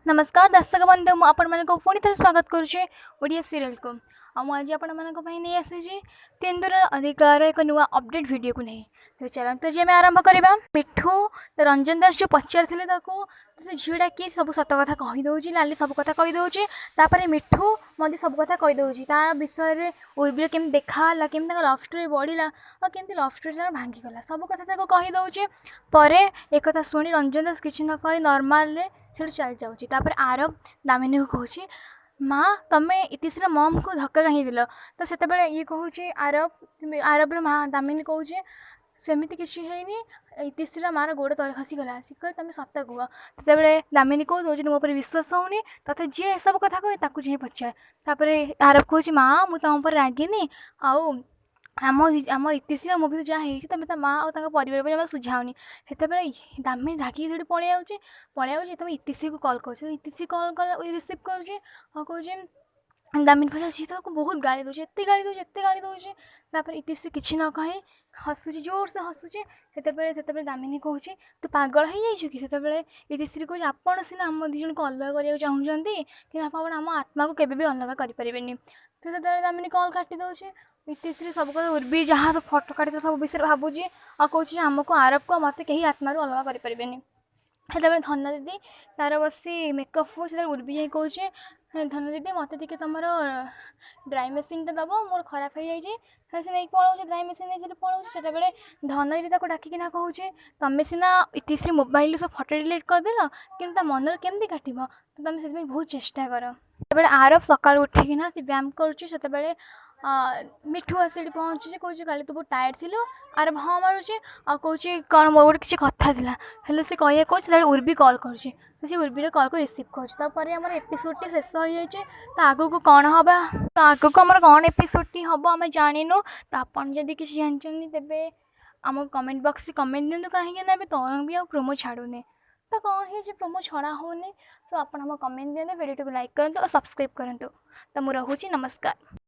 नमस्कार दर्शक बंधु मुझे पुणी थे स्वागत करुचे ओडिया सीरियल को आज आपण नहीं आसी तेंदुर अधिकार एक नुआ अपडेट वीडियो को नहीं तो चलते जी आम आरंभ करवा। मिठू रंजन दास जो पचार से झीटा किए सब सत कथा कहीदे लाली सब कथा कहीदे तापर मिठू मत सब कथा कहीदे ता विषय उर्वी केमी देखा केमी लव स्टोरी बढ़ला और केमी लव स्टोरी भांगीगला सब कथा कहीदे पर एक शुणी रंजन दास किसी न कही नॉर्मल से चल जाऊँगी तापर आरब दामिनी को कहूँ माँ तुम्हें इतिश्री मम को धक्का कहीं दिल तो से ये कहूँ आरब आरबर माँ दामिनी कहूँ सेमती किसी है इतिश्री मार गोड़ तले खसीगला सिक तुम सत कह तेरे दामिनी कह दौर मो पर विश्वास होनी तथा जी ए सब कथा कहे ताकू जी पचार तापर आरब कहूँ माँ मुझे तुम पर रागिनी आम आम इतिश्री मो भी जहाँ तुम ता माँ और परिवार जमा सुझावनी से दामिनी रागिक से पलि तुम इतिश्री को कल कर इतिश्री कल रिसीव कर दामिनी पचार तो बहुत गाड़ी दूचे एत गाड़ी दूचे तापर इतिश्री किसी न कही हसुची जोर से हसुची से दामिनी कहूँ तू पागल हो कि से इतिश्री कहूँ आपड़ सीना आम दिज को अलग करने चाहूँगी कि आम आत्मा को केवे भी अलग करें तो से दामिनी कल काटी दौचे इतिश्री सब उर्वी जहाँ फटो काटी सब विषय भावुची और कहूँ आमको आरब को मत कहीं आत्मा अलग करें से धन दीदी तार बसी मेकअप हो से उर्वी जाए कहूँ धन दीदी मत टे तुम ड्राई मेसीन दब मोर खराब हो जाए से नहीं पलाऊँ ड्राई मेसीन नहीं पलाऊँ से धन दीदी डाकिना कहूँ तुम्हें सीना इतिश्री मोबाइल सब फटो डिलीट करदेल कि मन केमती काट तो तुम से बहुत चेष्टा कर तबे आरब सका उठिकिना व्यायाम करुचे मिठू आस पहुँचे कौच काली तू बहुत टायर्ड थी आरब हाँ मारुचे आ कौच कौन मोर गोटे किसी कथा था से कह कौच उर्वी कल कर उर्वी कल को रिसीव कर एपिसोड टी शेष हो जाए तो आगू को कौन हम तो आगू को आम कौन एपिसोड टी हम आम जानू तो आपड़ जदि किसी जानते तेरे आम कमेंट बॉक्स में कमेंट दिखाँ कहीं तौर भी आ प्रोमो छाड़ूनी तो कौन है प्रोमो छड़ा होनी सो आप कमेंट दिखाँ वीडियो को लाइक करूँ और सब्सक्राइब करूँ तो मुझे रोचे नमस्कार।